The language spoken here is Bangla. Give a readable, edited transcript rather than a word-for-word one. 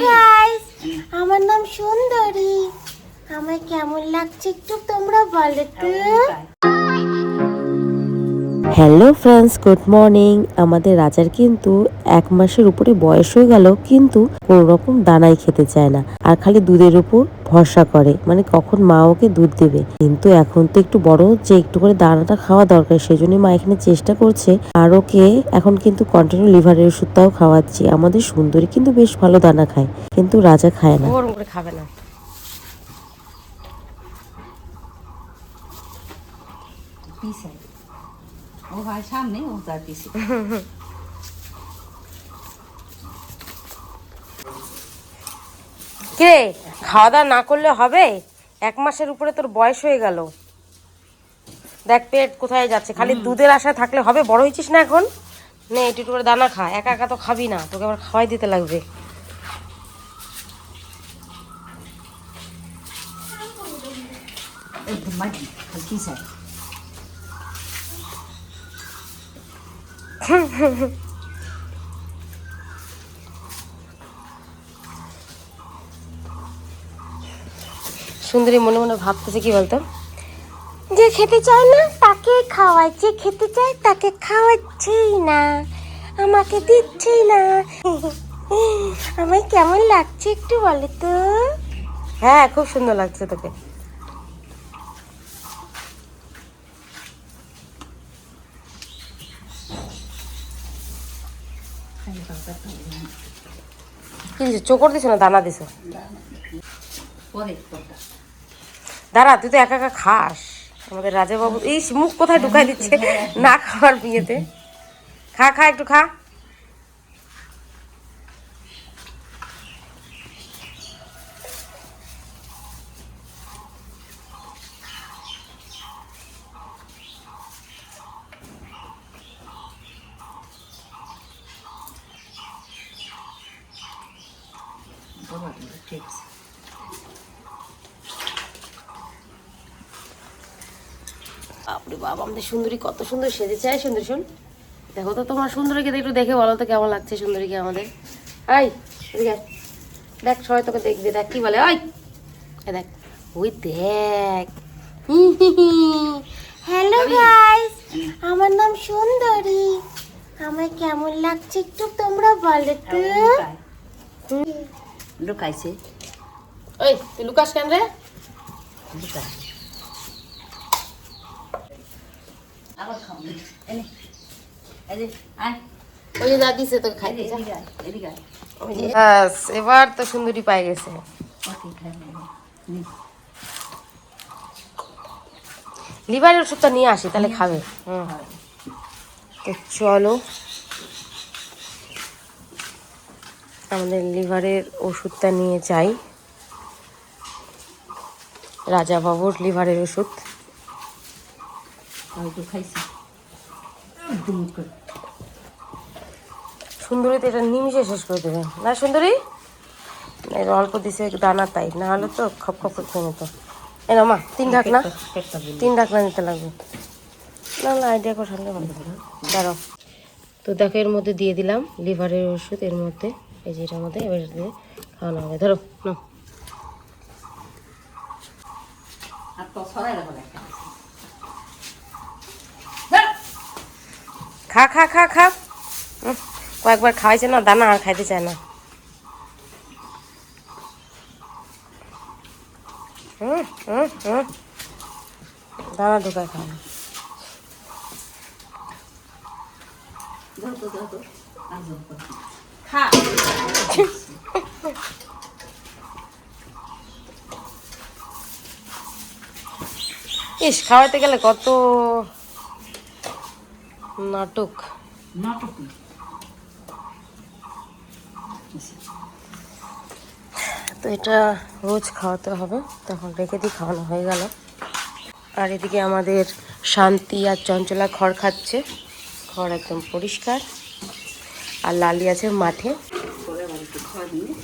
গাইস, আমার নাম সুন্দরী। আমায় কেমন লাগছে একটু তোমরা বলো তো। Hello friends, good morning. আমাদের রাজার কিন্তু 1 মাসের উপরে বয়স হয়ে গেল, কিন্তু কোন রকম দানাই খেতে চায় না, আর খালি দুধের উপর ভরসা করে, মানে কখন মা ওকে দুধ দেবে। কিন্তু এখন তো একটু বড় হচ্ছে, একটু করে দানাটা খাওয়া দরকার, সেজন্য মা এখানে চেষ্টা করছে। আর ওকে এখন কিন্তু কন্টিনিউ লিভারের ওষুধটাও খাওয়াচ্ছি। আমাদের সুন্দরী কিন্তু বেশ ভালো দানা খায়, কিন্তু রাজা খায় না। গরম করে খাবে না। ও ভাই সামনে ও তার পিছে। কে খাওয়া দাওয়া না করলে হবে? 1 মাসের উপরে তোর বয়স হয়ে গেল, দেখ পেট কোথায় যাচ্ছে। খালি দুধের আশায় থাকলে হবে? বড় হয়েছিস না এখন, নে একটু করে দানা খা। একা একা তো খাবি না, তোকে আবার খাওয়াই দিতে লাগবে। একদম মাটি পিছে। সুন্দরী মনে মনে ভাবতেছে কি বলতো, যে খেতে চায় না তাকে খাওয়াই, যে খেতে চায় তাকে খাওয়াচ্ছেই না, আমাকে দিচ্ছেই না। আমায় কেমন লাগছে একটু বলো তো। হ্যাঁ, খুব সুন্দর লাগছে তোকে। কি দিছো, চোকর দিছো না দানা দিছো? দাঁড়া, তুই তো একা একা খাস। আমাদের রাজাবাবু এই মুখ কোথায় ঢুকাই দিচ্ছে না খাওয়ার বিয়েতে। খা খা, একটু খা। ঠিক আছে। বাপরে বাবা, আমাদের সুন্দরী কত সুন্দর সেজেছে। আয় সুন্দরী, শোন, দেখো তো তোমার সুন্দরীকে একটু দেখে বলো তো কেমন লাগছে সুন্দরীকে আমাদের। আই এদিকে আয়। দেখ সবাই তোকে দেখবে, দেখ কি বলে। ওই দেখ, ওই দেখ। হ্যালো গাইস, আমার নাম সুন্দরী। আমায় কেমন লাগছে একটু তোমরা বলো তো। লুকাইছে। ওই তুই লুকাস কেন রে? লুকাই আবার খাও এনে। এই যে আয়, ওই যে যা দিছে তোকে খাইতে যা। এদিকে আয়, এদিকে আয়। ব্যাস, এবার তো সুন্দরী পাই গেছে। ওকে খাই নি। লিভারের ওষুধটা নিয়ে আসি, তাহলে খাবে। হুম, তো চলো আমাদের লিভারের ওষুধটা নিয়ে যাই। রাজা বাবুর লিভারের ওষুধ। হয়তো খাইছি। সুন্দরী তো এটা নিমিশে শেষ করে দেবে না সুন্দরী? এর অল্প দিছে দানা, তাই না হলে তো খপ খপ করে খেয়ে নিত। এ না মা, 3 ঢাকনা, 3 ঢাকনা নিতে লাগবে। না না, আইডিয়া করে ঠান্ডা ভালো হবে। দাঁড়াও, তো দেখো এর মধ্যে দিয়ে দিলাম লিভারের ওষুধ, এর মধ্যে এই যে এটার মধ্যে এবার দিয়ে খাওয়ানো হবে। ধরো না, খা খা খা খা। কয়েকবার খাওয়াইছে না দানা, আর খাইতে চায় না। দানা ঢুকায় খাওয়া। খা। ইস, খাওয়াতে গেলে কত নাটক। নাটক তো এটা রোজ খাওয়াতে হবে, তখন রেখে দিয়ে খাওয়ানো হয়ে গেল। আর এদিকে আমাদের শান্তি আর চঞ্চলা খড় খাচ্ছে। খড় একদম পরিষ্কার। আর লালি আছে মাঠে।